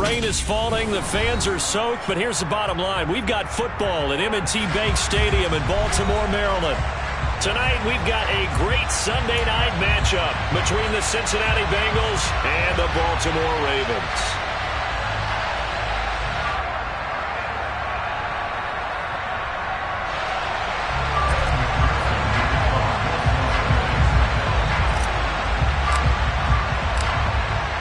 rain is falling, the fans are soaked, but here's the bottom line. We've got football at M&T Bank Stadium in Baltimore, Maryland. Tonight, we've got a great Sunday night matchup between the Cincinnati Bengals and the Baltimore Ravens.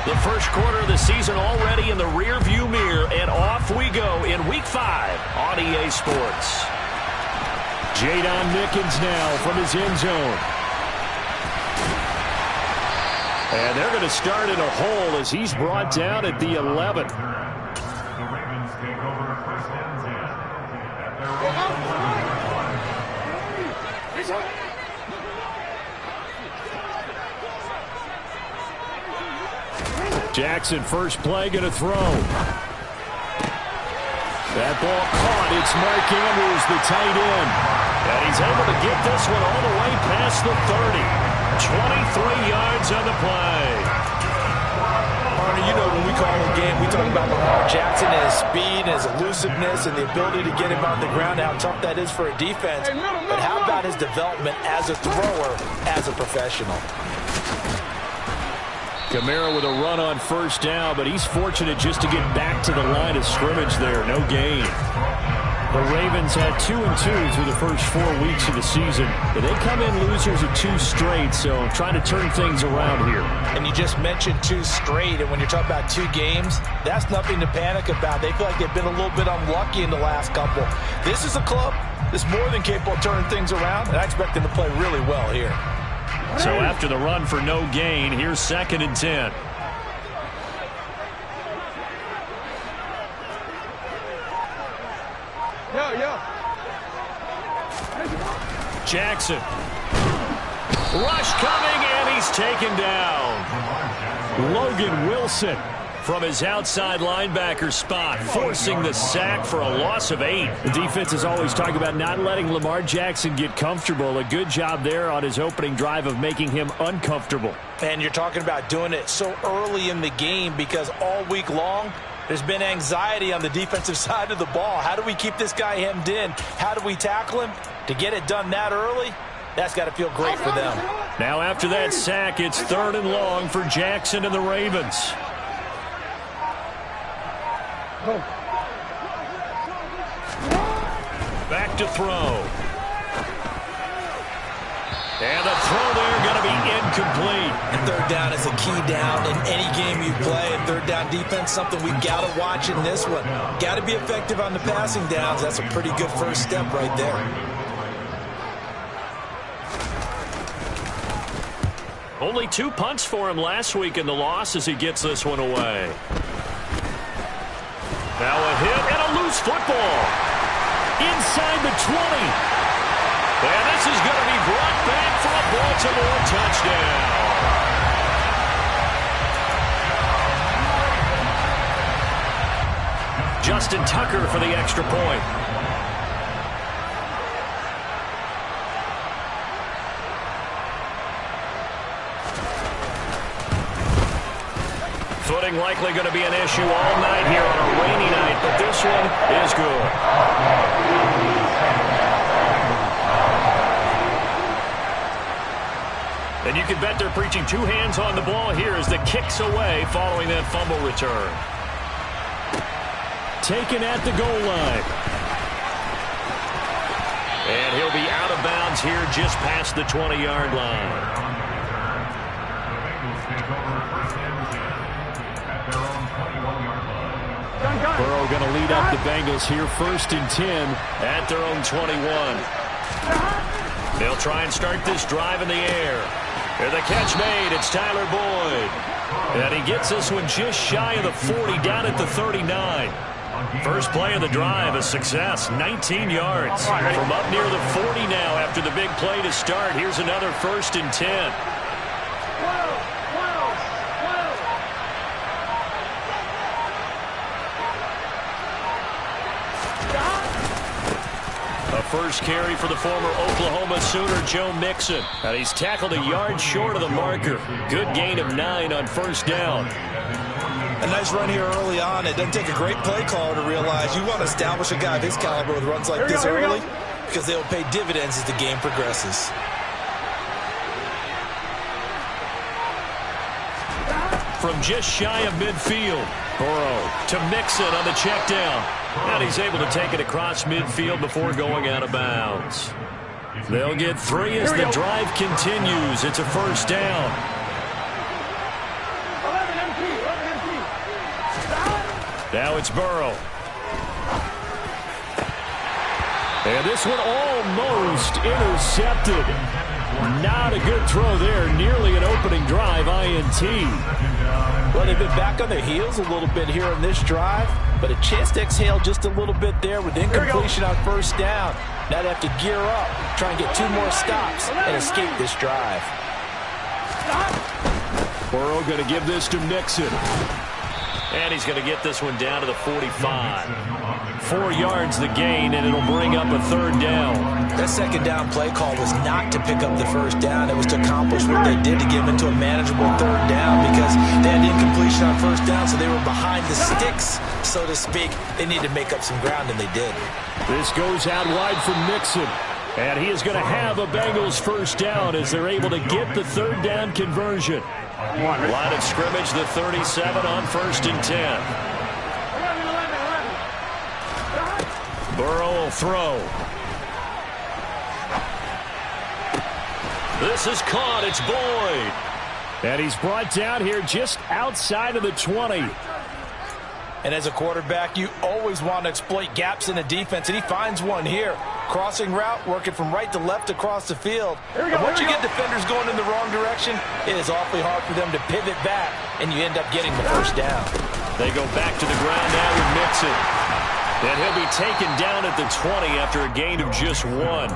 The first quarter of the season already in the rearview mirror, and off we go in Week 5 on EA Sports. Jadon Mickens now from his end zone. And they're going to start in a hole as he's brought down at the 11. Jackson, first play, going to throw. That ball caught. It's Mark Andrews, the tight end. And he's able to get this one all the way past the 30. 23 yards on the play. Arnie, you know when we call a game, we talk about Lamar Jackson and his speed, and his elusiveness, and the ability to get him on the ground, how tough that is for a defense. But how about his development as a thrower, as a professional? Kamara with a run on first down, but he's fortunate just to get back to the line of scrimmage there. No gain. The Ravens had 2-2 through the first 4 weeks of the season. But they come in losers of 2 straight, so trying to turn things around here. And you just mentioned 2 straight, and when you're talking about 2 games, that's nothing to panic about. They feel like they've been a little bit unlucky in the last couple. This is a club that's more than capable of turning things around, and I expect them to play really well here. So after the run for no gain, here's 2nd and 10. Jackson. Rush coming, and he's taken down. Logan Wilson from his outside linebacker spot, forcing the sack for a loss of 8. The defense is always talking about not letting Lamar Jackson get comfortable. A good job there on his opening drive of making him uncomfortable. And you're talking about doing it so early in the game because all week long, there's been anxiety on the defensive side of the ball. How do we keep this guy hemmed in? How do we tackle him? To get it done that early, that's got to feel great for them. Now after that sack, it's 3rd and long for Jackson and the Ravens. Back to throw. And the throw there going to be incomplete. And 3rd down is a key down in any game you play. And 3rd down defense, something we've got to watch in this one. Got to be effective on the passing downs. That's a pretty good first step right there. Only 2 punts for him last week in the loss as he gets this one away. Now a hit and a loose football. Inside the 20. And this is going to be brought back for a Baltimore touchdown. Justin Tucker for the extra point. Footing likely going to be an issue all night here on a rainy night, but this one is good. And you can bet they're preaching 2 hands on the ball here as the kick's away following that fumble return. Taken at the goal line. And he'll be out of bounds here just past the 20-yard line. Burrow going to lead up the Bengals here, 1st and 10 at their own 21. They'll try and start this drive in the air. And the catch made. It's Tyler Boyd. And he gets this one just shy of the 40, down at the 39. First play of the drive, a success, 19 yards. From up near the 40 now after the big play to start. Here's another 1st and 10. First carry for the former Oklahoma Sooner, Joe Mixon. And he's tackled a yard short of the marker. Good gain of 9 on 1st down. A nice run here early on. It doesn't take a great play caller to realize you want to establish a guy of his caliber with runs like this early because they'll pay dividends as the game progresses. From just shy of midfield, Burrow to Mixon on the check down. And he's able to take it across midfield before going out of bounds. They'll get 3 as the drive continues. It's a first down. Now it's Burrow. And this one almost intercepted. Not a good throw there. Nearly an opening drive, INT. Well, they've been back on their heels a little bit here on this drive, but a chance to exhale just a little bit there with incompletion on first down. Now they have to gear up, try and get 2 more stops, and escape this drive. Burrow going to give this to Mixon. And he's going to get this one down to the 45. 4 yards the gain, and it'll bring up a third down. That second down play call was not to pick up the first down. It was to accomplish what they did to get them into a manageable third down because they had incompletion on first down, so they were behind the sticks, so to speak. They needed to make up some ground, and they did. This goes out wide from Mixon. And he is going to have a Bengals first down as they're able to get the third down conversion. Line of scrimmage, the 37 on 1st and 10. Burrow will throw. This is caught. It's Boyd. And he's brought down here just outside of the 20. And as a quarterback, you always want to exploit gaps in the defense, and he finds one here. Crossing route, working from right to left across the field. And once you get defenders going in the wrong direction, it is awfully hard for them to pivot back, and you end up getting the first down. They go back to the ground now with Mixon. And he'll be taken down at the 20 after a gain of just 1.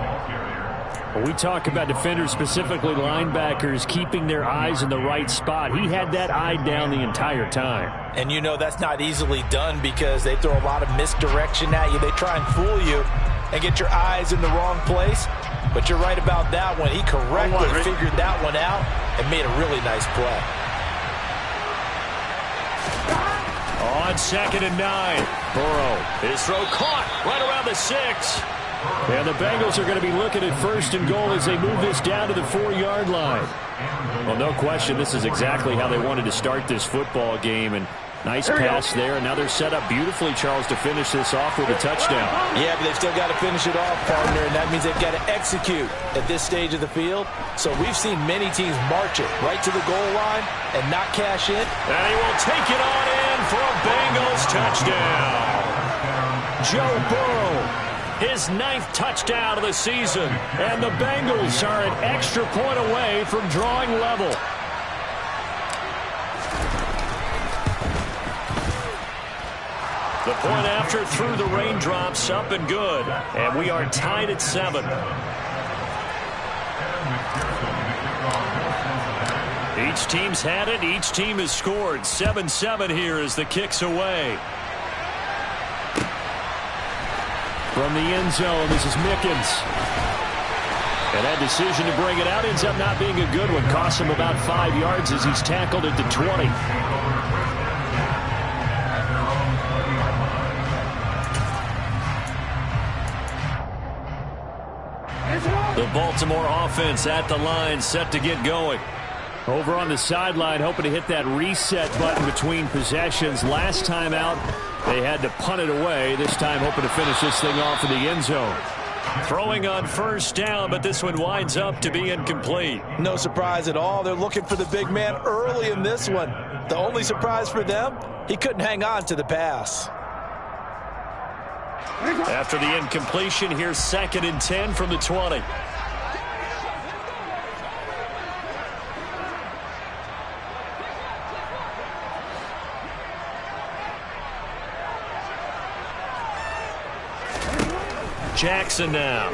When we talk about defenders, specifically linebackers, keeping their eyes in the right spot, he had that eye down the entire time. And you know that's not easily done because they throw a lot of misdirection at you. They try and fool you and get your eyes in the wrong place. But you're right about that one. He correctly figured that one out and made a really nice play. On 2nd and 9, Burrow. His throw caught right around the 6. And the Bengals are going to be looking at 1st and goal as they move this down to the 4-yard line. Well, no question, this is exactly how they wanted to start this football game. And nice pass there. And now they're set up beautifully, Charles, to finish this off with a touchdown. Yeah, but they've still got to finish it off, partner. And that means they've got to execute at this stage of the field. So we've seen many teams march it right to the goal line and not cash in. And he will take it on in for a Bengals touchdown. Joe Burrow. His 9th touchdown of the season. And the Bengals are an extra point away from drawing level. The point after through the raindrops, up and good. And we are tied at 7. Each team's had it. Each team has scored. 7-7 here as the kick's away. From the end zone, this is Mickens. And that decision to bring it out ends up not being a good one. Costs him about 5 yards as he's tackled at the 20. The Baltimore offense at the line, set to get going. Over on the sideline, hoping to hit that reset button between possessions. Last time out, they had to punt it away. This time hoping to finish this thing off in the end zone. Throwing on 1st down, but this one winds up to be incomplete. No surprise at all. They're looking for the big man early in this one. The only surprise for them, he couldn't hang on to the pass. After the incompletion, here's 2nd and 10 from the 20. Jackson now.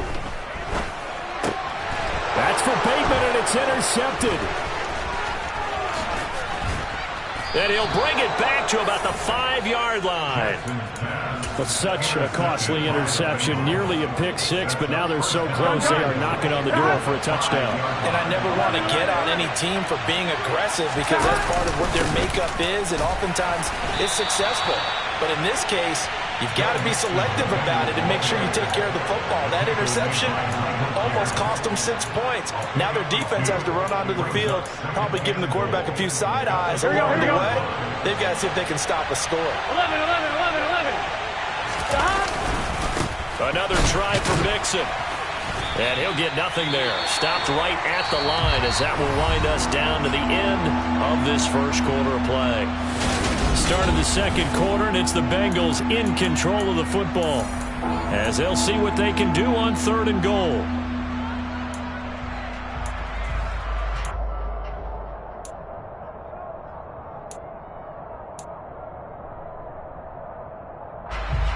That's for Bateman, and it's intercepted. And he'll bring it back to about the 5-yard line. Well, such a costly interception, nearly a pick six, but now they're so close they are knocking on the door for a touchdown. And I never want to get on any team for being aggressive because that's part of what their makeup is, and oftentimes it's successful. But in this case, you've got to be selective about it and make sure you take care of the football. That interception almost cost them 6 points. Now their defense has to run onto the field, probably giving the quarterback a few side eyes along the way. They've got to see if they can stop a score. 11. Another try for Mixon. And he'll get nothing there. Stopped right at the line as that will wind us down to the end of this first quarter of play. Start of the second quarter, and it's the Bengals in control of the football as they'll see what they can do on 3rd and goal.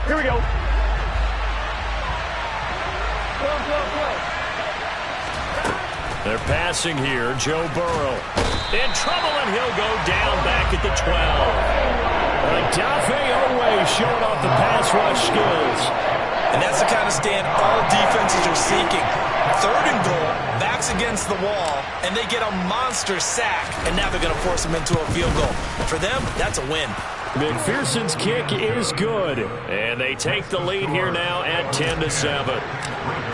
Here we go. They're passing here. Joe Burrow in trouble, and he'll go down back at the 12. Dafe Owe showing off the pass rush skills. And that's the kind of stand all defenses are seeking. 3rd and goal, backs against the wall, and they get a monster sack, and now they're going to force them into a field goal. For them, that's a win. McPherson's kick is good, and they take the lead here now at 10-7.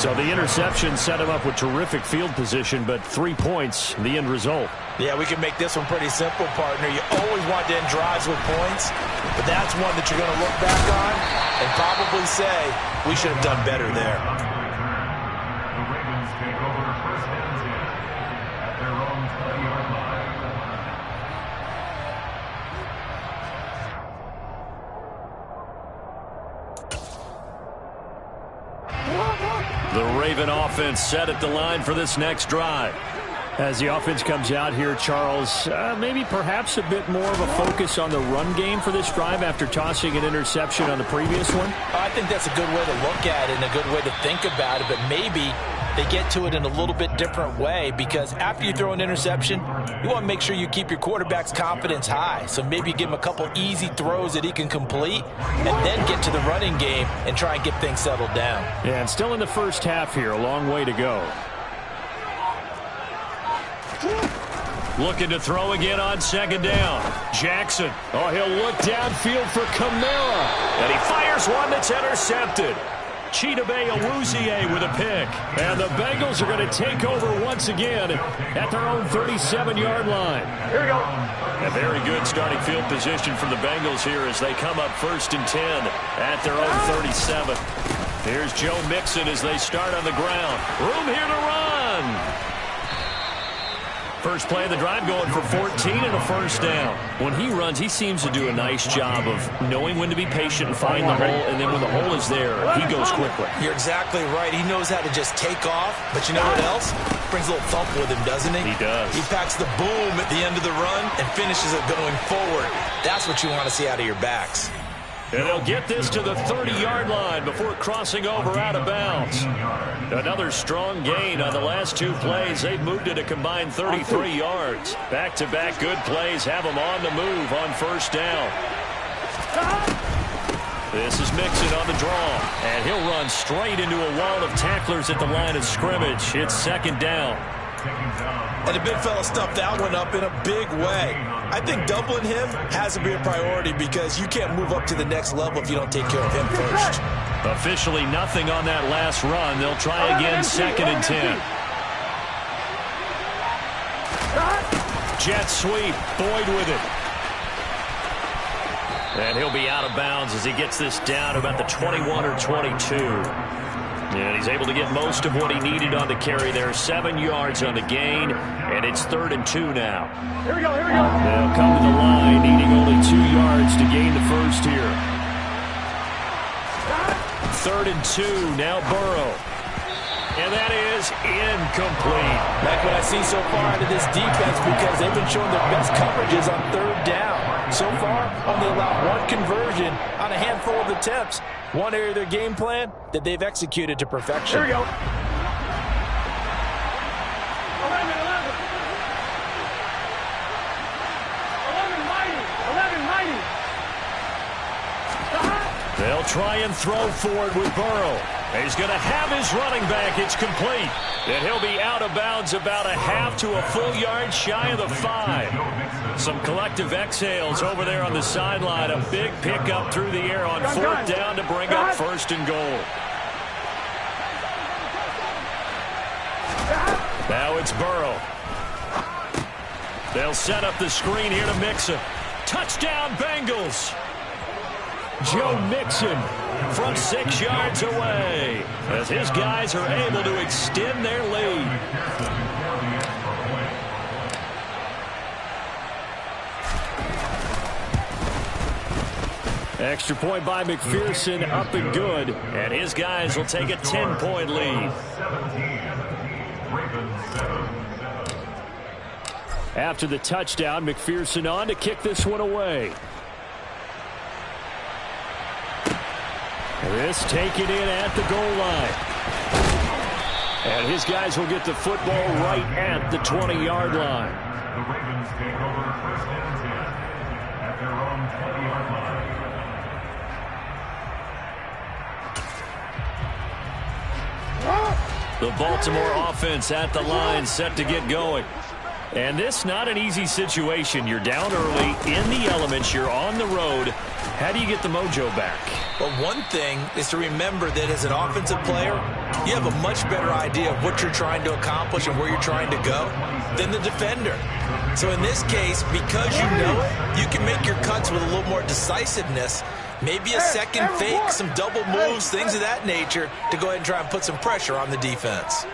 So the interception set him up with terrific field position, but 3 points, the end result. Yeah, we can make this one pretty simple, partner. You always want to end drives with points, but that's one that you're going to look back on and probably say, we should have done better there. The Ravens take over first and 10 at their own 20-yard line. The Raven offense set at the line for this next drive. As the offense comes out here, Charles, maybe perhaps a bit more of a focus on the run game for this drive after tossing an interception on the previous one? I think that's a good way to look at it and a good way to think about it, but maybe they get to it in a little bit different way because after you throw an interception, you want to make sure you keep your quarterback's confidence high. So maybe you give him a couple easy throws that he can complete and then get to the running game and try and get things settled down. Yeah, and still in the first half here, a long way to go. Looking to throw again on 2nd down. Jackson. Oh, he'll look downfield for Kamara. And he fires one that's intercepted. Chidobe Awuzie with a pick. And the Bengals are going to take over once again at their own 37-yard line. Here we go. A very good starting field position from the Bengals here as they come up 1st and 10 at their own 37. Here's Joe Mixon as they start on the ground. Room here to run. First play of the drive going for 14 and a first down. When he runs, he seems to do a nice job of knowing when to be patient and find the hole, and then when the hole is there, he goes quickly. You're exactly right. He knows how to just take off, but you know what else? Brings a little thump with him, doesn't he? He does. He packs the boom at the end of the run and finishes it going forward. That's what you want to see out of your backs. And they'll get this to the 30-yard line before crossing over out of bounds. Another strong gain on the last 2 plays. They've moved it a combined 33 yards. Back-to-back good plays have them on the move on 1st down. This is Mixon on the draw. And he'll run straight into a wall of tacklers at the line of scrimmage. It's 2nd down. And the big fella stuffed that one up in a big way. I think doubling him has to be a priority because you can't move up to the next level if you don't take care of him first. Officially nothing on that last run. They'll try again 2nd and 10. Jet sweep. Boyd with it. And he'll be out of bounds as he gets this down to about the 21 or 22. And he's able to get most of what he needed on the carry there. 7 yards on the gain, and it's 3rd and 2 now. Here we go, here we go. They'll come to the line, needing only 2 yards to gain the first here. 3rd and 2, now Burrow. And that is incomplete. Like what I see so far out of this defense because they've been showing their best coverages on 3rd down. So far, only allowed 1 conversion on a handful of attempts. One area of their game plan that they've executed to perfection. Here we go. 11. 11 mighty. They'll try and throw for it with Burrow. He's going to have his running back. It's complete. And he'll be out of bounds about a half to a full yard shy of the 5. Some collective exhales over there on the sideline. A big pickup through the air on 4th down to bring up 1st and goal. Now it's Burrow. They'll set up the screen here to Mixon. Touchdown, Bengals. Joe Mixon from 6 yards away as his guys are able to extend their lead. Extra point by McPherson, up and good. And his guys will take a 10-point lead. After the touchdown, McPherson on to kick this one away. This taken in at the goal line. And his guys will get the football right at the 20-yard line. The Ravens take over 1st and 10 at their own 20-yard line. The Baltimore offense at the line, set to get going. And this not an easy situation. You're down early, in the elements, you're on the road. How do you get the mojo back? Well, one thing is to remember that as an offensive player, you have a much better idea of what you're trying to accomplish and where you're trying to go than the defender. So in this case, because you know it, you can make your cuts with a little more decisiveness, maybe a second fake, some double moves, things of that nature, to go ahead and try and put some pressure on the defense.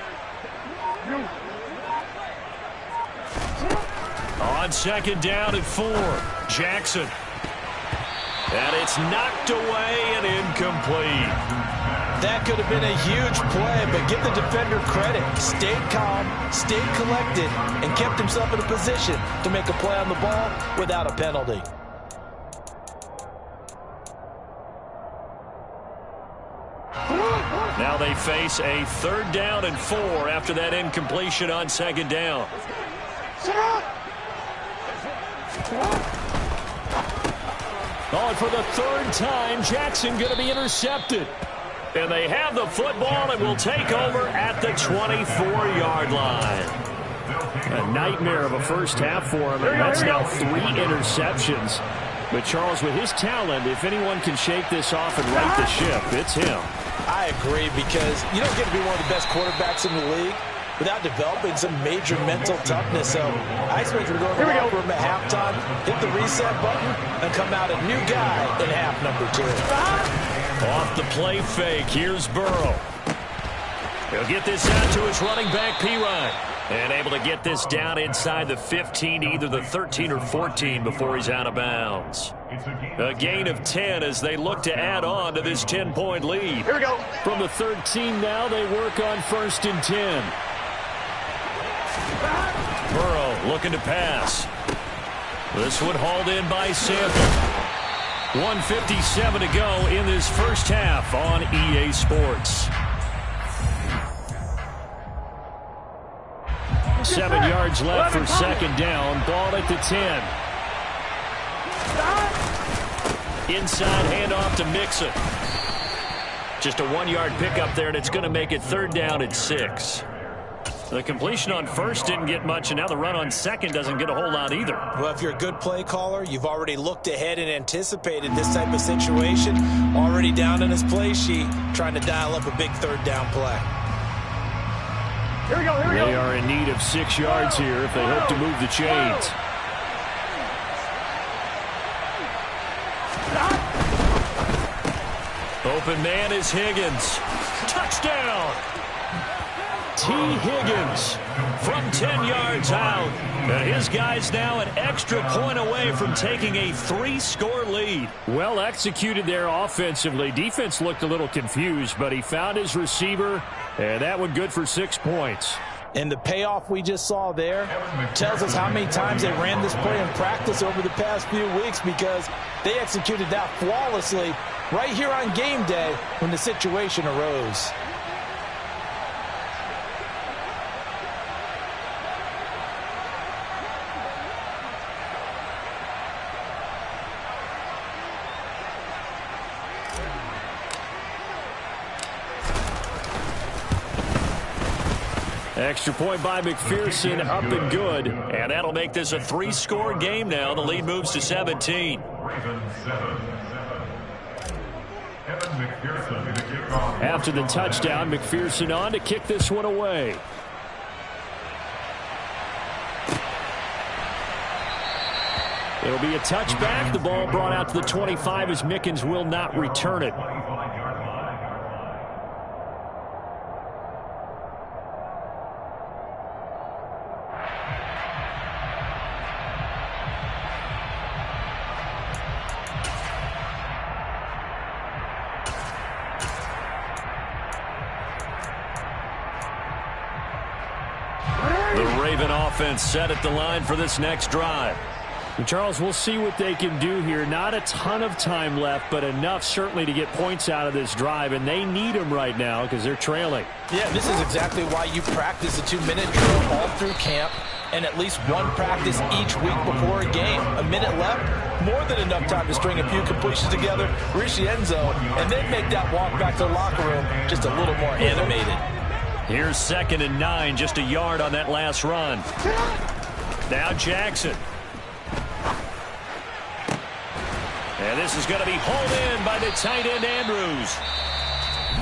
On 2nd down at 4, Jackson. And it's knocked away and incomplete. That could have been a huge play, but give the defender credit. Stayed calm, stayed collected, and kept himself in a position to make a play on the ball without a penalty. Now they face a 3rd down and 4 after that incompletion on 2nd down. Oh, and for the 3rd time, Jackson going to be intercepted. And they have the football and will take over at the 24-yard line. A nightmare of a first half for him, and that's now 3 interceptions. But Charles, with his talent, if anyone can shake this off and right the ship, it's him. I agree, because you don't get to be one of the best quarterbacks in the league without developing some major mental toughness. So I expect we're going to the locker room at halftime, hit the reset button, and come out a new guy in half number 2. Off the play fake, here's Burrow. He'll get this out to his running back, Pirine. And able to get this down inside the 15, either the 13 or 14 before he's out of bounds. A gain of 10 as they look to add on to this 10-point lead. Here we go. From the 13 now, they work on 1st and 10. Burrow looking to pass. This one hauled in by Sample. 1:57 to go in this first half on EA Sports. 7 yards left for 2nd down. Ball at the 10. Inside handoff to Mixon. Just a 1-yard pickup there, and it's going to make it 3rd down at 6. The completion on 1st didn't get much, and now the run on 2nd doesn't get a whole lot either. Well, if you're a good play caller, you've already looked ahead and anticipated this type of situation. Already down in his play sheet, trying to dial up a big 3rd down play. Here we go, here we go. They are in need of 6 yards here if they hope to move the chains. Open man is Higgins. Touchdown! T. Higgins from 10 yards out. And his guys now an extra point away from taking a 3-score lead. Well executed there offensively. Defense looked a little confused, but he found his receiver, and that one good for 6 points. And the payoff we just saw there tells us how many times they ran this play in practice over the past few weeks, because they executed that flawlessly right here on game day when the situation arose. Extra point by McPherson, up and good. And that'll make this a 3-score game now. The lead moves to 17. After the touchdown, McPherson on to kick this one away. It'll be a touchback. The ball brought out to the 25 as Mickens will not return it. The Raven offense set at the line for this next drive. And Charles, we'll see what they can do here. Not a ton of time left, but enough certainly to get points out of this drive, and they need them right now because they're trailing. Yeah, this is exactly why you practice a 2-minute drill all through camp and at least one practice each week before a game. A minute left, more than enough time to string a few completions together, reach the end zone, and then make that walk back to the locker room just a little more animated. Here's 2nd and 9, just a yard on that last run. Now Jackson. And this is going to be hauled in by the tight end, Andrews.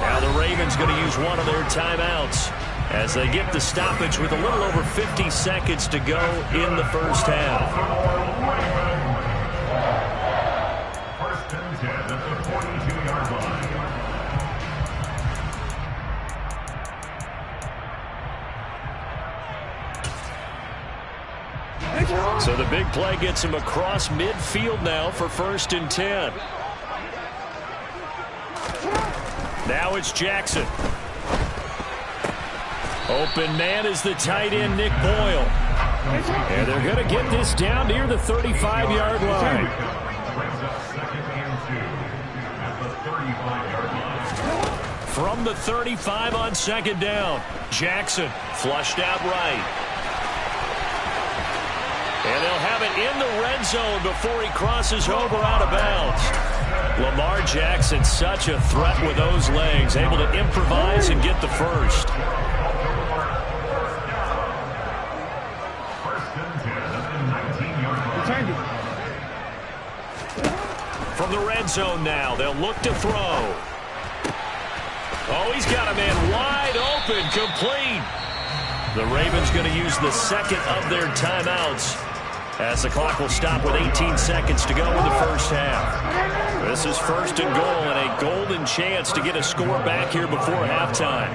Now the Ravens going to use one of their timeouts as they get the stoppage with a little over 50 seconds to go in the first half. First and 10 at the 42-yard line. So the big play gets him across midfield now for 1st and 10. Now it's Jackson. Open man is the tight end, Nick Boyle. And they're going to get this down near the 35-yard line. From the 35 on 2nd down, Jackson flushed out right. And they'll have it in the red zone before he crosses over out of bounds. Lamar Jackson, such a threat with those legs, able to improvise and get the first. From the red zone now, they'll look to throw. Oh, he's got a man wide open, complete. The Ravens going to use the 2nd of their timeouts as the clock will stop with 18 seconds to go in the first half. This is 1st and goal and a golden chance to get a score back here before halftime.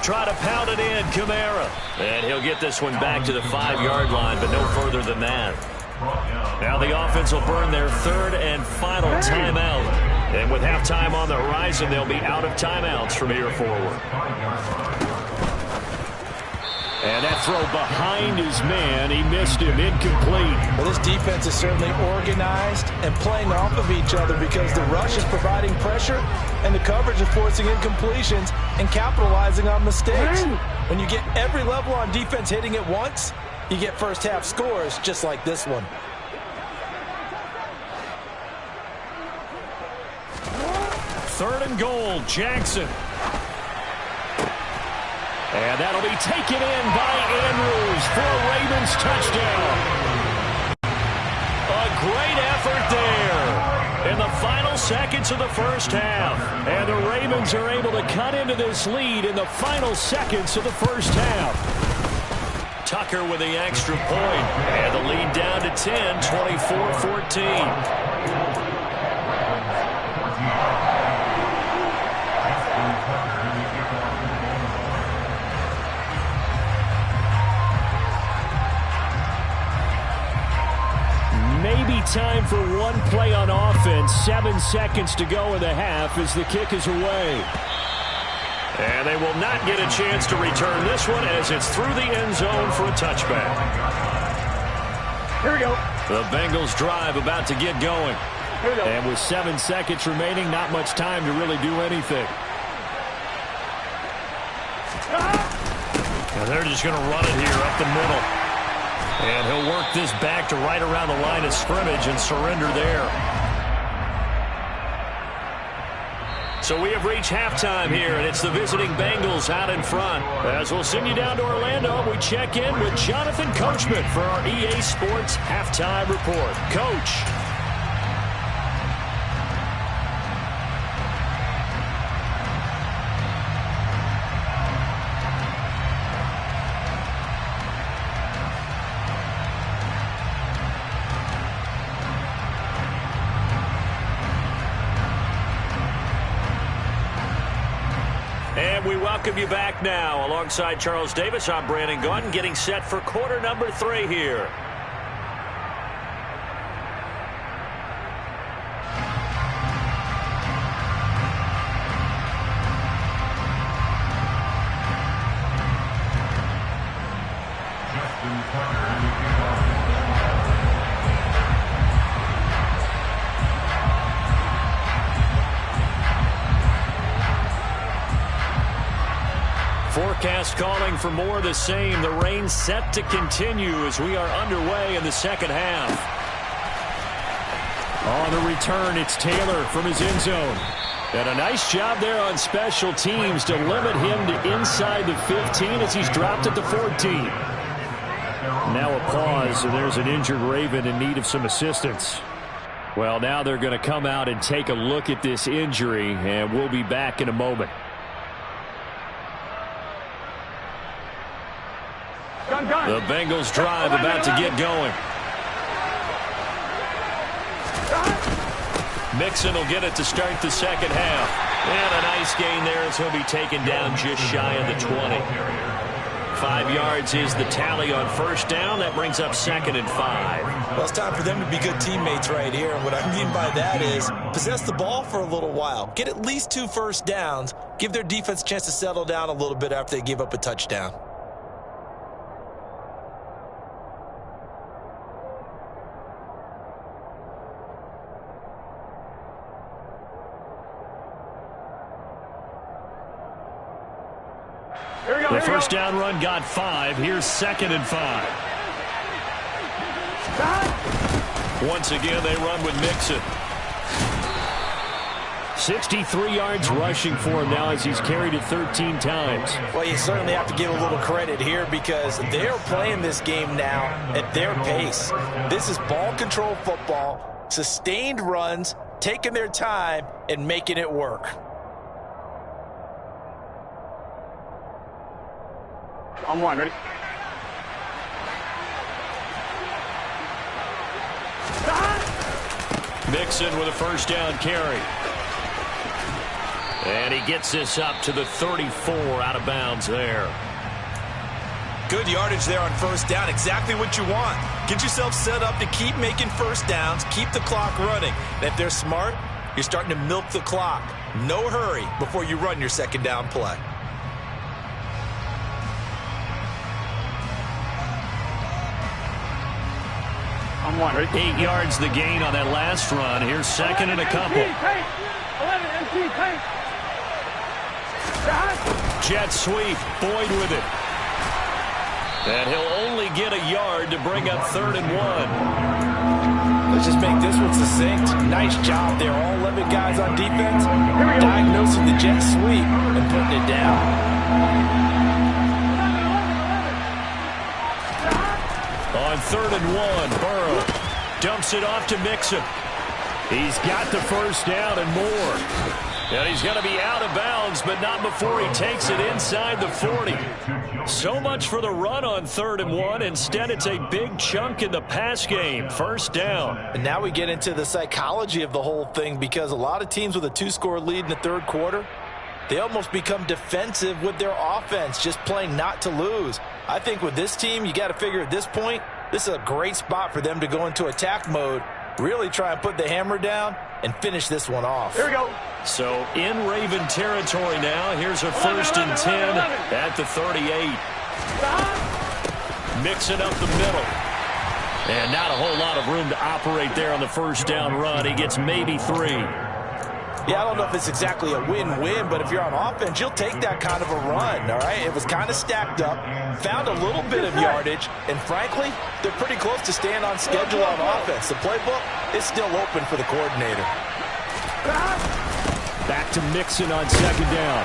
Try to pound it in, Kamara. And he'll get this one back to the 5-yard line, but no further than that. Now the offense will burn their 3rd and final timeout. And with halftime on the horizon, they'll be out of timeouts from here forward. And that throw behind his man. He missed him, incomplete. Well, this defense is certainly organized and playing off of each other because the rush is providing pressure and the coverage is forcing incompletions and capitalizing on mistakes. When you get every level on defense hitting at once, you get first half scores just like this one. Third and goal, Jackson. And that'll be taken in by Andrews for a Ravens touchdown. A great effort there in the final seconds of the first half. And the Ravens are able to cut into this lead in the final seconds of the first half. Tucker with the extra point. And the lead down to 10, 24-14. Maybe time for one play on offense. 7 seconds to go in the half as the kick is away. And they will not get a chance to return this one as it's through the end zone for a touchback. Here we go. The Bengals drive about to get going. Here we go. And with 7 seconds remaining, not much time to really do anything. And they're just going to run it here up the middle. And he'll work this back to right around the line of scrimmage and surrender there. So we have reached halftime here, and it's the visiting Bengals out in front. As we'll send you down to Orlando, we check in with Jonathan Coachman for our EA Sports Halftime Report. Coach. And we welcome you back now. Alongside Charles Davis, I'm Brandon Gaudin, getting set for quarter number 3 here. Forecast calling for more of the same. The rain set to continue as we are underway in the second half. On the return, it's Taylor from his end zone. And a nice job there on special teams to limit him to inside the 15 as he's dropped at the 14. Now a pause, and there's an injured Raven in need of some assistance. Well, now they're going to come out and take a look at this injury, and we'll be back in a moment. The Bengals drive about to get going. Mixon will get it to start the second half. And a nice gain there as he'll be taken down just shy of the 20. 5 yards is the tally on first down. That brings up 2nd and 5. Well, it's time for them to be good teammates right here. And what I mean by that is possess the ball for a little while. Get at least 2 first downs. Give their defense a chance to settle down a little bit after they give up a touchdown. The first down run got 5. Here's 2nd and 5. Once again, they run with Mixon. 63 yards rushing for him now as he's carried it 13 times. Well, you certainly have to give a little credit here because they're playing this game now at their pace. This is ball control football, sustained runs, taking their time, and making it work. On 1, ready? Mixon with a first down carry. And he gets this up to the 34 out of bounds there. Good yardage there on first down. Exactly what you want. Get yourself set up to keep making first downs, keep the clock running. And if they're smart, you're starting to milk the clock. No hurry before you run your second down play. On 1, ready? 8 yards the gain on that last run. Here's 2nd and a couple. 11 MT, paint. Jet sweep. Boyd with it. And he'll only get a yard to bring up 3rd and 1. Let's just make this one succinct. Nice job there. All 11 guys on defense diagnosing the jet sweep and putting it down. On 3rd and 1, Burrow dumps it off to Mixon. He's got the first down and more. And he's going to be out of bounds, but not before he takes it inside the 40. So much for the run on 3rd and 1. Instead, it's a big chunk in the pass game. First down. And now we get into the psychology of the whole thing because a lot of teams with a 2-score lead in the third quarter, they almost become defensive with their offense, just playing not to lose. I think with this team, you got to figure at this point, this is a great spot for them to go into attack mode, really try and put the hammer down and finish this one off. Here we go. So in Raven territory now, here's a 1st and 10 at the 38. Mixing up the middle. And not a whole lot of room to operate there on the first down run. He gets maybe 3. Yeah, I don't know if it's exactly a win-win, but if you're on offense, you'll take that kind of a run, all right? It was kind of stacked up, found a little bit of yardage, and frankly, they're pretty close to staying on schedule on offense. The playbook is still open for the coordinator. Back to Mixon on second down.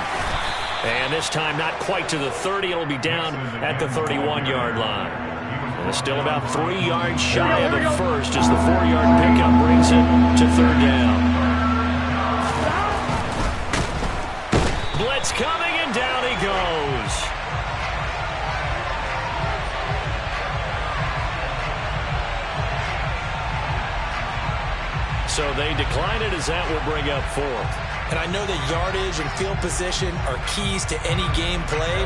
And this time not quite to the 30. It'll be down at the 31-yard line. And it's still about 3 yards shy of the first as the 4-yard pickup brings it to third down. Blitz coming, and down he goes. So they decline it as that will bring up fourth. And I know that yardage and field position are keys to any game played,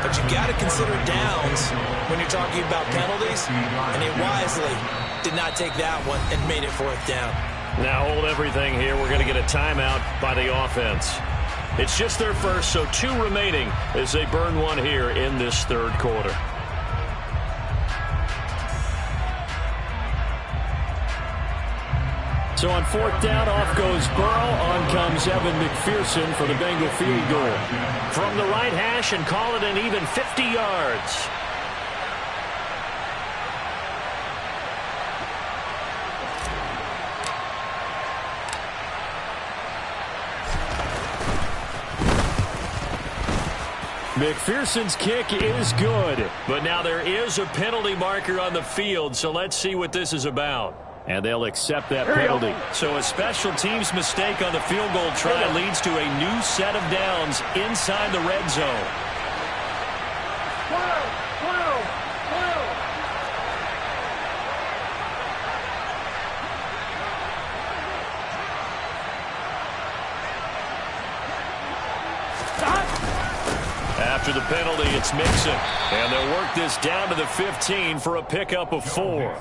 but you got to consider downs when you're talking about penalties, and they wisely did not take that one and made it fourth down. Now hold everything here. We're going to get a timeout by the offense. It's just their first, so 2 remaining as they burn one here in this third quarter. So on fourth down, off goes Burrow. On comes Evan McPherson for the Bengal field goal. From the right hash and call it an even 50 yards. McPherson's kick is good. But now there is a penalty marker on the field, so let's see what this is about. And they'll accept that penalty. So a special teams mistake on the field goal try leads to a new set of downs inside the red zone. After the penalty, it's Mixon. And they'll work this down to the 15 for a pickup of 4.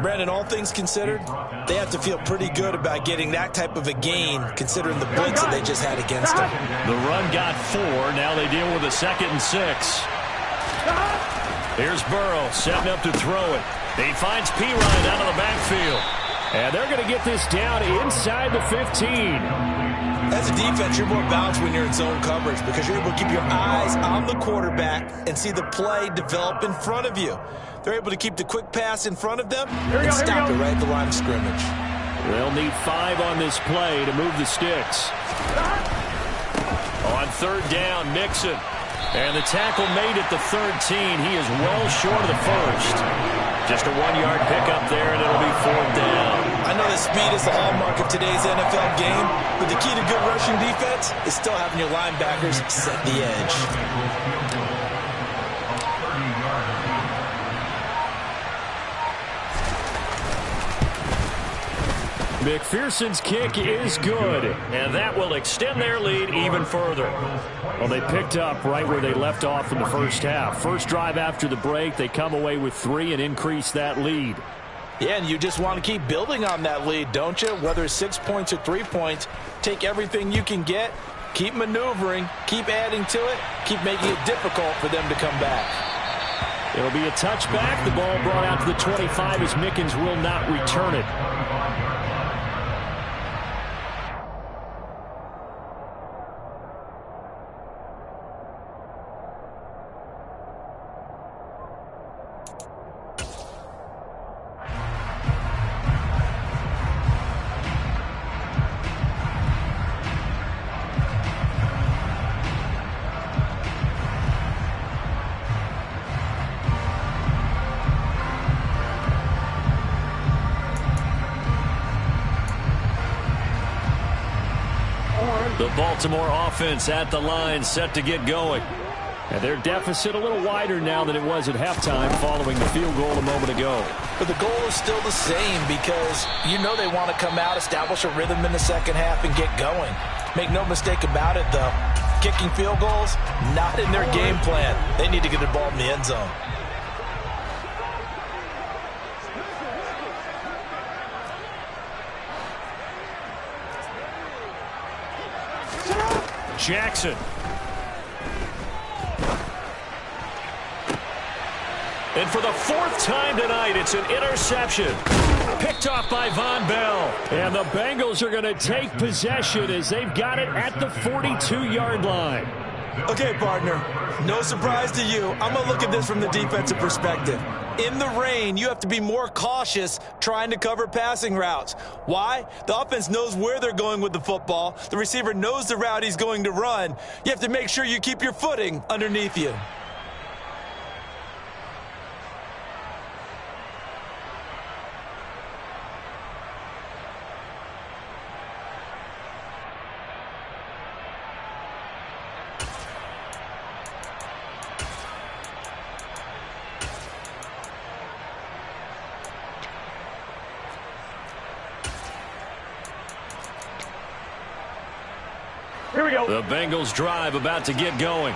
Brandon, all things considered, they have to feel pretty good about getting that type of a gain, considering the blitz that they just had against them. The run got 4. Now they deal with a 2nd and 6. Here's Burrow setting up to throw it. He finds Pirine out of the backfield. And they're going to get this down inside the 15. As a defense, you're more balanced when you're in zone coverage because you're able to keep your eyes on the quarterback and see the play develop in front of you. They're able to keep the quick pass in front of them and stop it right at the line of scrimmage. They'll need 5 on this play to move the sticks. On third down, Mixon. And the tackle made at the 13. He is well short of the first. Just a 1-yard pickup there, and it'll be 4th down. I know that speed is the hallmark of today's NFL game, but the key to good rushing defense is still having your linebackers set the edge. McPherson's kick is good, and that will extend their lead even further. Well, they picked up right where they left off in the first half. First drive after the break, they come away with 3 and increase that lead. Yeah, and you just want to keep building on that lead, don't you? Whether it's 6 points or 3 points, take everything you can get, keep maneuvering, keep adding to it, keep making it difficult for them to come back. It'll be a touchback. The ball brought out to the 25 as Mickens will not return it. The Baltimore offense at the line, set to get going. And their deficit a little wider now than it was at halftime following the field goal a moment ago. But the goal is still the same because you know they want to come out, establish a rhythm in the second half, and get going. Make no mistake about it, though. Kicking field goals, not in their game plan. They need to get the ball in the end zone. Jackson. And for the 4th time tonight, it's an interception. Picked off by Von Bell. And the Bengals are going to take possession as they've got it at the 42-yard line. Okay, partner, no surprise to you. I'm going to look at this from the defensive perspective. In the rain, you have to be more cautious trying to cover passing routes. Why? The offense knows where they're going with the football. The receiver knows the route he's going to run. You have to make sure you keep your footing underneath you. Here we go. The Bengals drive about to get going.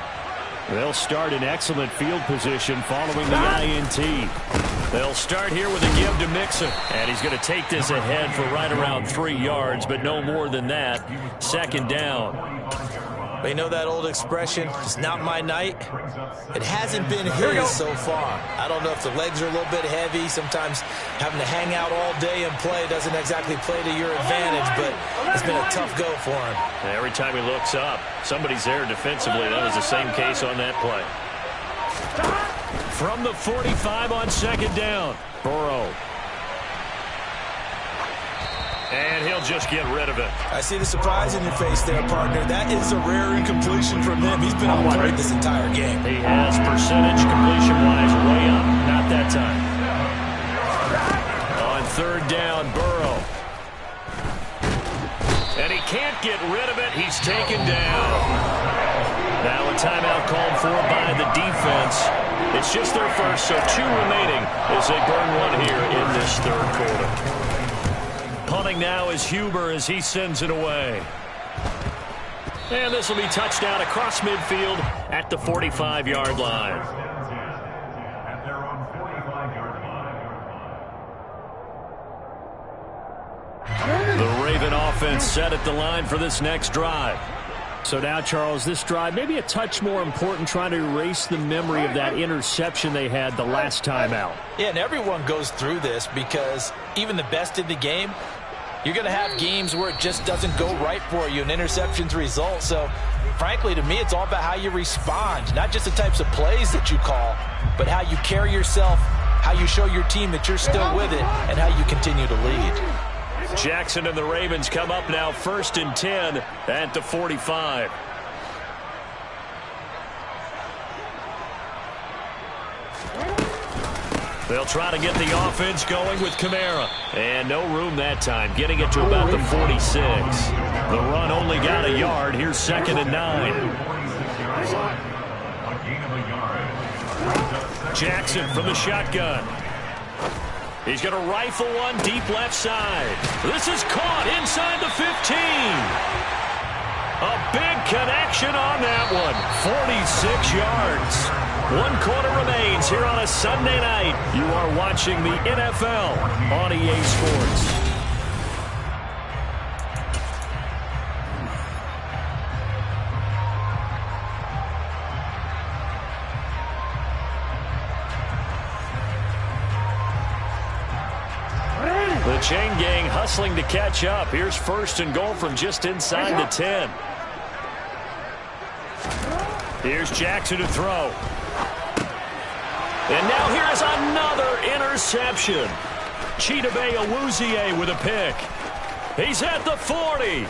They'll start in excellent field position following the INT. They'll start here with a give to Mixon. And he's going to take this ahead for right around 3 yards, but no more than that. Second down. You know that old expression, it's not my night? It hasn't been his so far. I don't know if the legs are a little bit heavy. Sometimes having to hang out all day and play doesn't exactly play to your advantage, but it's been a tough go for him. Every time he looks up, somebody's there defensively. That was the same case on that play. From the 45 on second down, Burrow. And he'll just get rid of it. I see the surprise in your face there, partner. That is a rare incompletion from him. He's been on point this entire game. He has percentage completion-wise way up. Not that time. On third down, Burrow. And he can't get rid of it. He's taken down. Now a timeout called for by the defense. It's just their first, so 2 remaining as they burn one here in this third quarter. Punting now is Huber as he sends it away. And this will be touchdown across midfield at the 45-yard line. At their own 45-yard line. The Raven offense set at the line for this next drive. So now, Charles, this drive maybe a touch more important, trying to erase the memory of that interception they had the last time out. Yeah, and everyone goes through this because even the best in the game, you're going to have games where it just doesn't go right for you, and interceptions result. So, frankly, to me, it's all about how you respond, not just the types of plays that you call, but how you carry yourself, how you show your team that you're still with it, and how you continue to lead. Jackson and the Ravens come up now 1st and 10 at the 45. They'll try to get the offense going with Kamara. And no room that time, getting it to about the 46. The run only got a yard. Here's 2nd and 9. Jackson from the shotgun. He's going to rifle one deep left side. This is caught inside the 15. A big connection on that one. 46 yards. 1 quarter remains here on a Sunday night. You are watching the NFL on EA Sports. The chain gang hustling to catch up. Here's 1st and goal from just inside the 10. Here's Jackson to throw. And now here is another interception. Chidobe Awuzie with a pick. He's at the 40,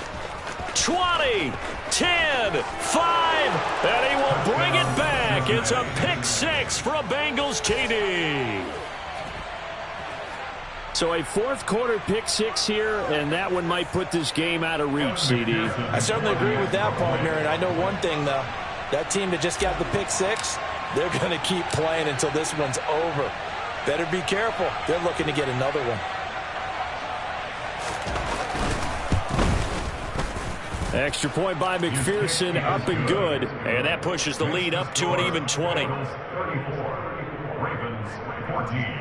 20, 10, 5, and he will bring it back. It's a pick 6 for a Bengals TD. So a 4th quarter pick 6 here, and that one might put this game out of reach, CD. I certainly agree with that, partner, and I know one thing, though. That team that just got the pick 6, they're going to keep playing until this one's over. Better be careful. They're looking to get another one. Extra point by McPherson, up and good. And that pushes the lead up to an even 20. Ravens 14.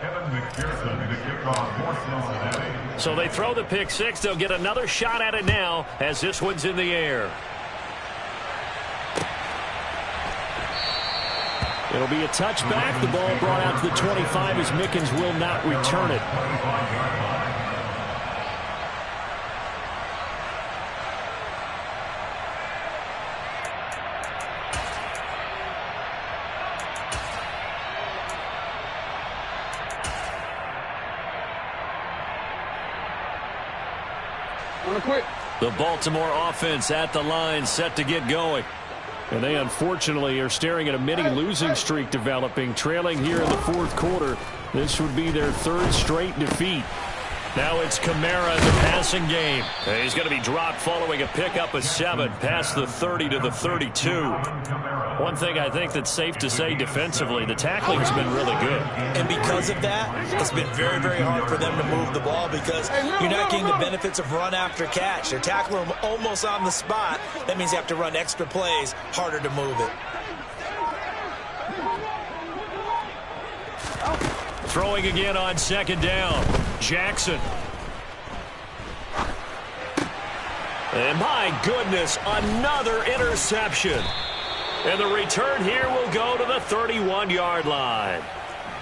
Evan McPherson to kick off for Cincinnati. So they throw the pick 6. They'll get another shot at it now as this one's in the air. It'll be a touchback. The ball brought out to the 25 as Mickens will not return it. Wanna quit? The Baltimore offense at the line, set to get going. And they unfortunately are staring at a mini losing streak developing, trailing here in the fourth quarter. This would be their third straight defeat. Now it's Kamara in the passing game. He's going to be dropped following a pickup of 7 past the 30 to the 32. One thing I think that's safe to say defensively, the tackling has been really good. And because of that, it's been very, very hard for them to move the ball because you're not getting the benefits of run after catch. They're tackling them almost on the spot. That means you have to run extra plays, harder to move it. Throwing again on second down. Jackson. And my goodness, another interception. And the return here will go to the 31-yard line.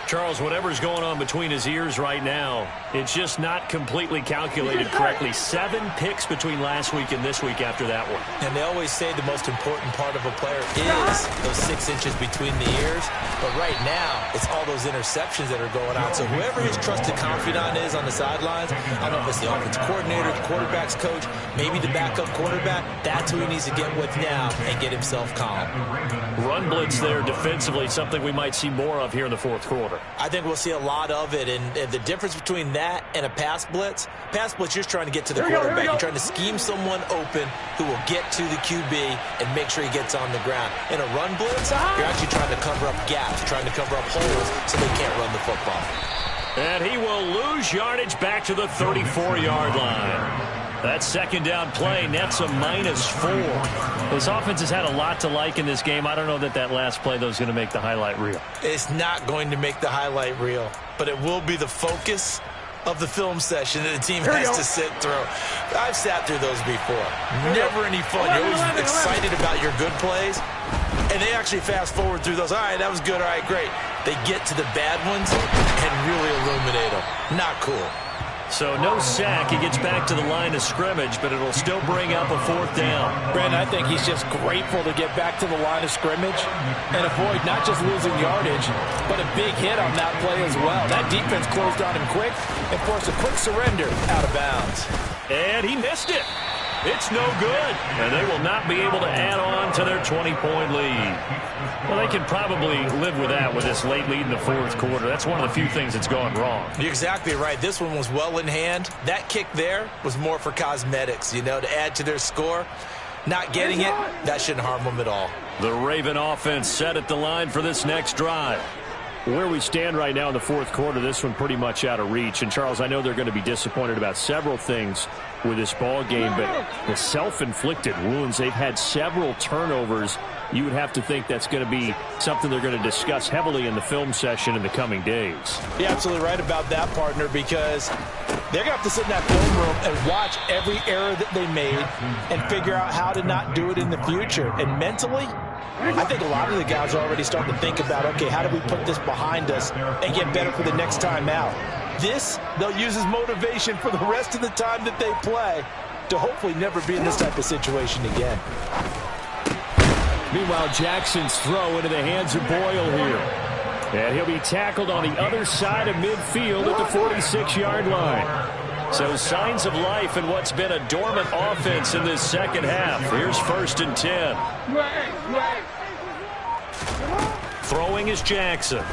Charles, whatever's going on between his ears right now, it's just not completely calculated correctly. 7 picks between last week and this week after that one. And they always say the most important part of a player is those 6 inches between the ears. But right now, it's all those interceptions that are going out. So whoever his trusted confidant is on the sidelines, I don't know if it's the offensive coordinator, the quarterback's coach, maybe the backup quarterback, that's who he needs to get with now and get himself calm. Run blitz there defensively, something we might see more of here in the fourth quarter. I think we'll see a lot of it, and the difference between that and a pass blitz, you're just trying to get to the quarterback. You're trying to scheme someone open who will get to the QB and make sure he gets on the ground. In a run blitz, you're actually trying to cover up gaps, trying to cover up holes so they can't run the football. And he will lose yardage back to the 34-yard line. That second down play nets a -4. This offense has had a lot to like in this game. I don't know that last play, though, is going to make the highlight reel. It's not going to make the highlight reel, but it will be the focus of the film session that the team has to sit through. I've sat through those before. Never any fun. You're always excited about your good plays, and they actually fast forward through those. All right, that was good. All right, great. They get to the bad ones and really illuminate them. Not cool. So no sack. He gets back to the line of scrimmage, but it'll still bring up a 4th down. Brandon, I think he's just grateful to get back to the line of scrimmage and avoid not just losing yardage, but a big hit on that play as well. That defense closed on him quick and forced a quick surrender out of bounds. And he missed it. It's no good. And they will not be able to add on to their 20-point lead. Well, they can probably live with that with this late lead in the fourth quarter. That's one of the few things that's gone wrong. You're exactly right. This one was well in hand. That kick there was more for cosmetics, to add to their score. Not getting it, that shouldn't harm them at all. The Raven offense set at the line for this next drive. Where we stand right now in the fourth quarter, this one pretty much out of reach. And, Charles, I know they're going to be disappointed about several things with this ball game, but the self-inflicted wounds, they've had several turnovers. You would have to think that's going to be something they're going to discuss heavily in the film session in the coming days. You're absolutely right about that, partner, because they're going to have to sit in that film room and watch every error that they made and figure out how to not do it in the future. And mentally, I think a lot of the guys are already starting to think about, okay, how do we put this behind us and get better for the next time out? This, they'll use as motivation for the rest of the time that they play to hopefully never be in this type of situation again. Meanwhile, Jackson's throw into the hands of Boyle here. And he'll be tackled on the other side of midfield at the 46-yard line. So signs of life in what's been a dormant offense in this second half. Here's 1st and 10. Throwing is Jackson.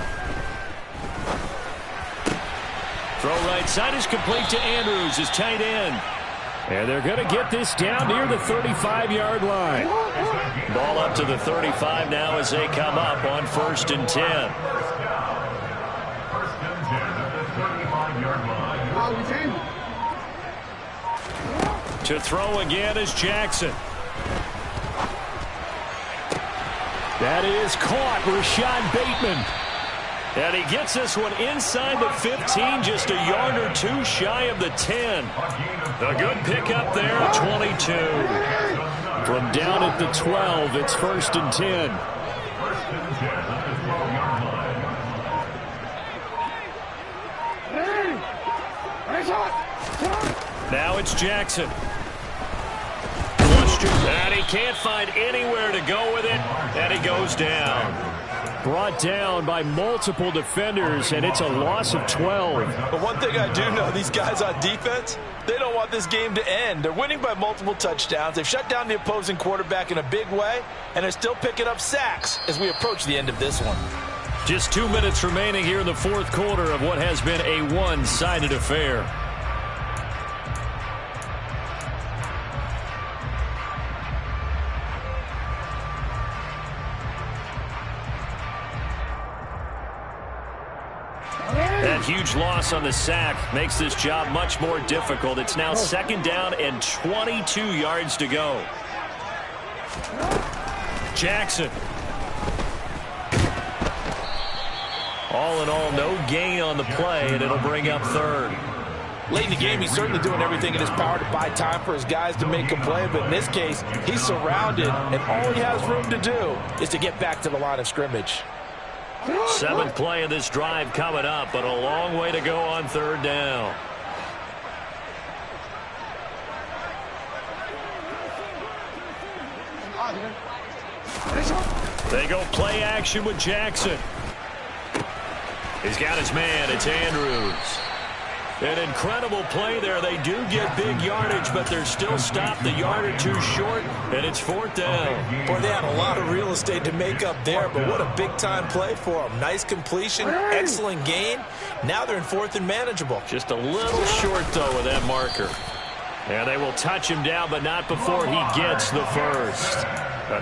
Throw right side is complete to Andrews, his tight end. And they're going to get this down near the 35-yard line. Ball up to the 35 now as they come up on 1st and 10. 1st and 10 at the 35-yard line. To throw again is Jackson. That is caught, Rashad Bateman. And he gets this one inside the 15, just a yard or two shy of the 10. A good pickup there at 22. From down at the 12, it's 1st and 10. 1st and 10 at the 12-yard line. Now it's Jackson. And he can't find anywhere to go with it, and he goes down. Brought down by multiple defenders, and it's a loss of 12. But one thing I do know, these guys on defense, they don't want this game to end. They're winning by multiple touchdowns. They've shut down the opposing quarterback in a big way, and they're still picking up sacks as we approach the end of this one. Just 2 minutes remaining here in the fourth quarter of what has been a one-sided affair. That huge loss on the sack makes this job much more difficult. It's now 2nd down and 22 yards to go. Jackson. All in all, no gain on the play, and it'll bring up 3rd. Late in the game, he's certainly doing everything in his power to buy time for his guys to make a play, but in this case, he's surrounded, and all he has room to do is to get back to the line of scrimmage. 7th play of this drive coming up, but a long way to go on 3rd down. They go play action with Jackson. He's got his man. It's Andrews. An incredible play there. They do get big yardage, but they're still stopped a yard or two short, and it's 4th down. Boy, they had a lot of real estate to make up there, but what a big-time play for them. Nice completion, excellent gain. Now they're in 4th and manageable. Just a little short, though, with that marker. And they will touch him down, but not before he gets the first.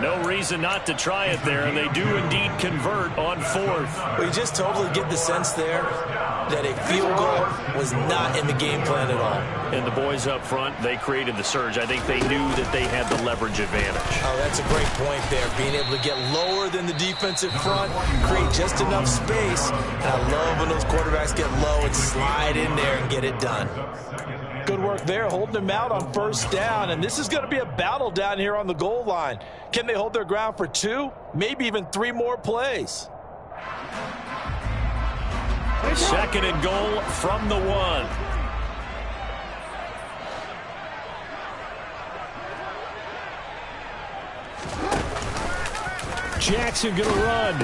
No reason not to try it there, and they do indeed convert on 4th. We just totally get the sense there that a field goal was not in the game plan at all. And the boys up front, they created the surge. I think they knew that they had the leverage advantage. Oh, that's a great point there. Being able to get lower than the defensive front, create just enough space. And I love when those quarterbacks get low and slide in there and get it done. Good work there, holding them out on 1st down. And this is going to be a battle down here on the goal line. Can they hold their ground for 2, maybe even 3 more plays? 2nd and goal from the 1. Jackson going to run.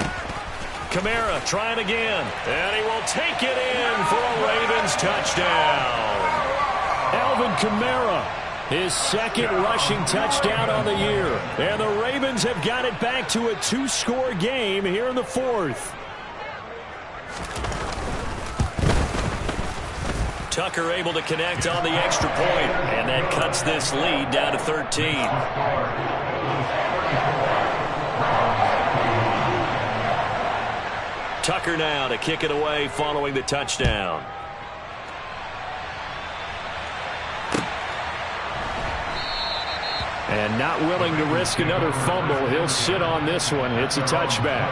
Kamara trying again. And he will take it in for a Ravens touchdown. Alvin Kamara, his 2nd rushing touchdown on the year. And the Ravens have got it back to a 2-score game here in the 4th. Tucker able to connect on the extra point, and that cuts this lead down to 13. Tucker now to kick it away following the touchdown. And not willing to risk another fumble. He'll sit on this one. It's a touchback.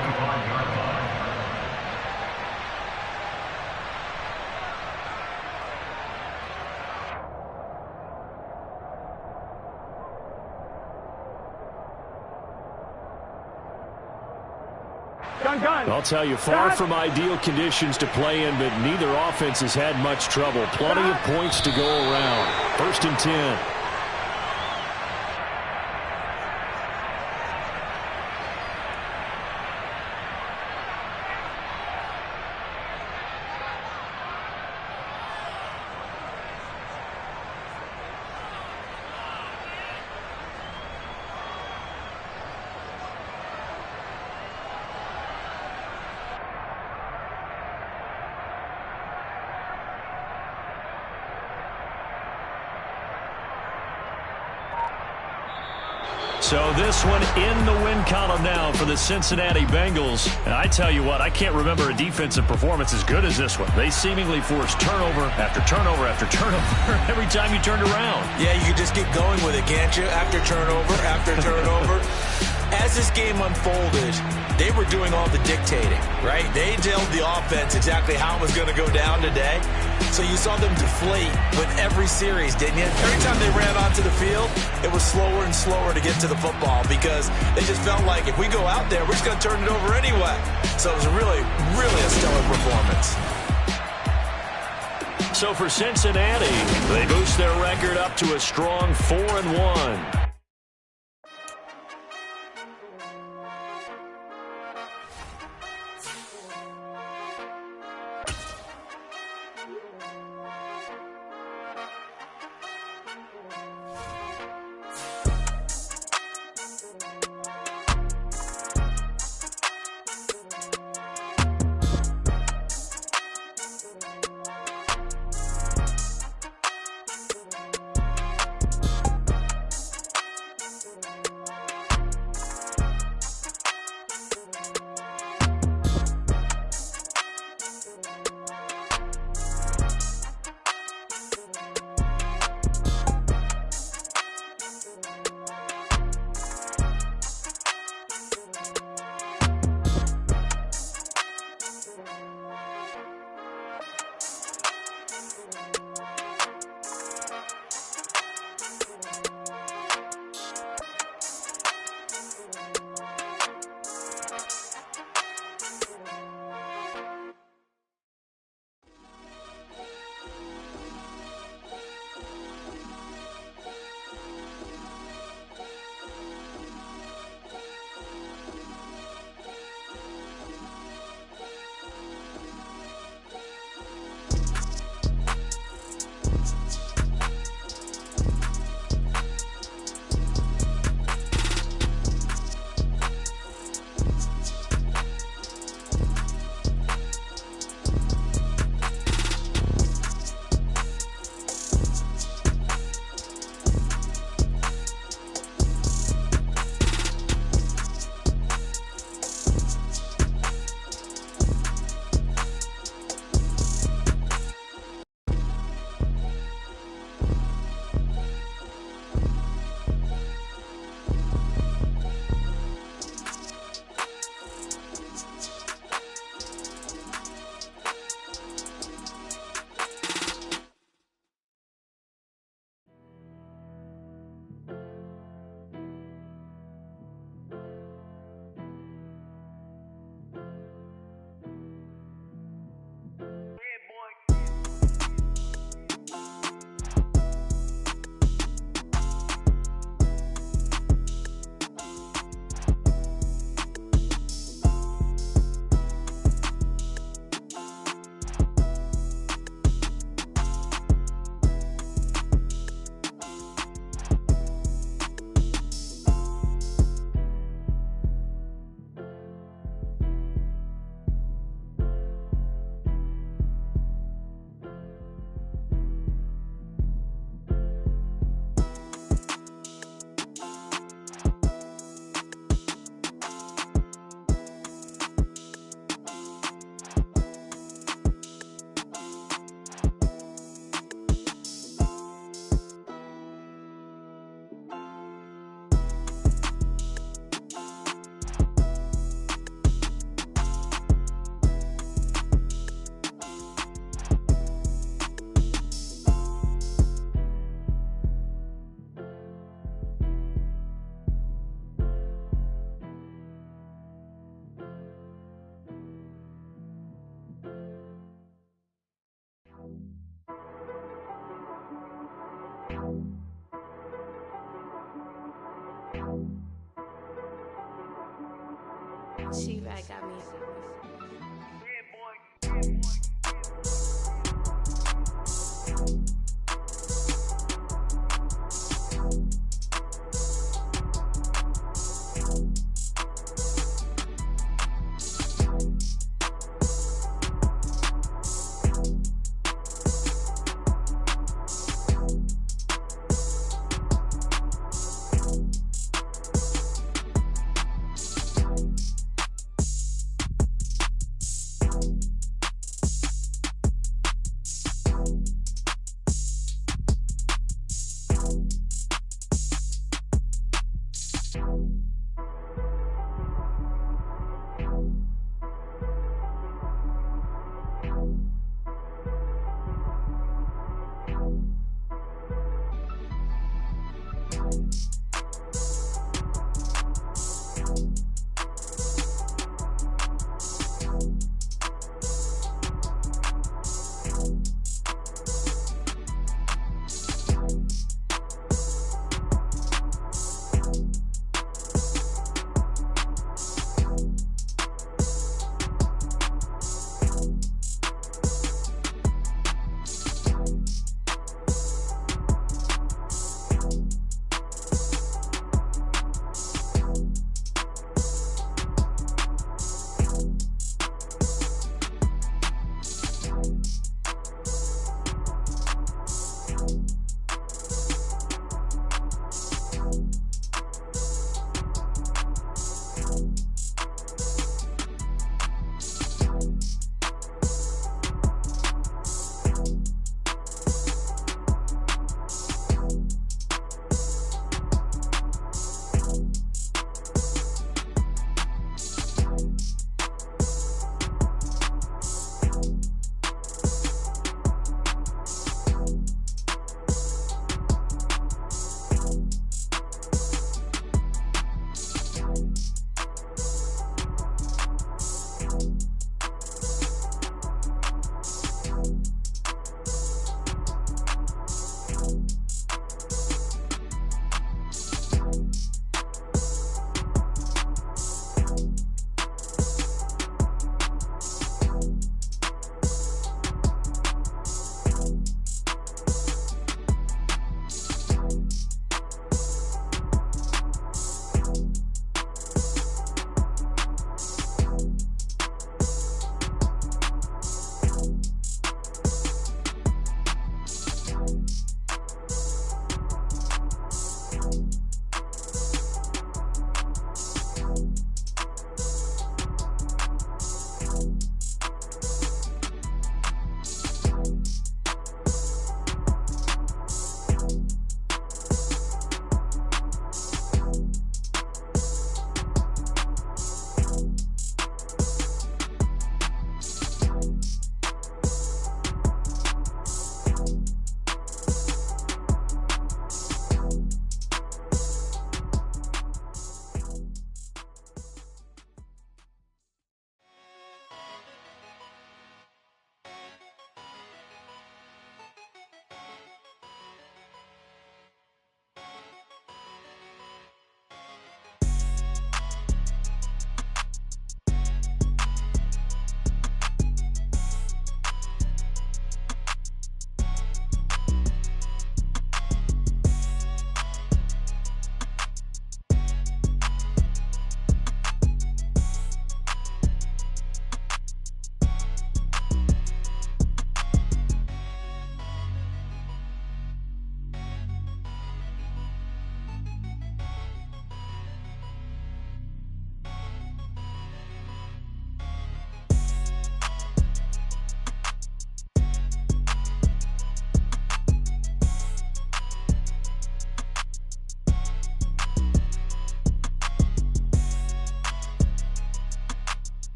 I'll tell you, far from ideal conditions to play in, but neither offense has had much trouble. Plenty of points to go around. 1st and 10. So this one in the win column now for the Cincinnati Bengals. And I tell you what, I can't remember a defensive performance as good as this one. They seemingly forced turnover after turnover after turnover every time you turned around. Yeah, you can just keep going with it, can't you? After turnover. As this game unfolded, they were doing all the dictating, right? They told the offense exactly how it was going to go down today. So you saw them deflate with every series, didn't you? Every time they ran onto the field, it was slower and slower to get to the football because they just felt like if we go out there, we're just going to turn it over anyway. So it was really, really a stellar performance. So for Cincinnati, they boost their record up to a strong 4-1. She back got me.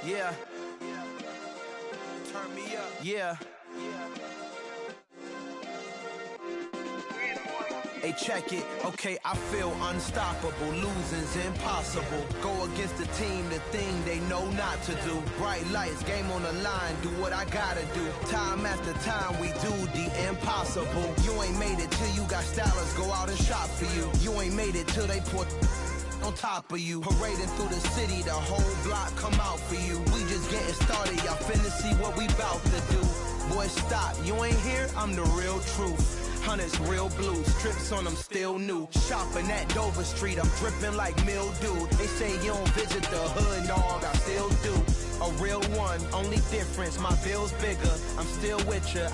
Yeah. Turn me up. Yeah. Hey, check it, okay, I feel unstoppable. Losing's impossible. Go against the team, the thing they know not to do. Bright lights, game on the line, do what I gotta do. Time after time, we do the impossible. You ain't made it till you got stylers go out and shop for you. You ain't made it till they pour on top of you. Parading through the city, the whole block come out for you. We just getting started, y'all finna see what we bout to do. Boy, stop, you ain't here, I'm the real truth. Hunters, real blue, strips on them still new. Shopping at Dover Street, I'm dripping like mildew. They say you don't visit the hood, dog, I still do. A real one, only difference, my bill's bigger. I'm still with ya.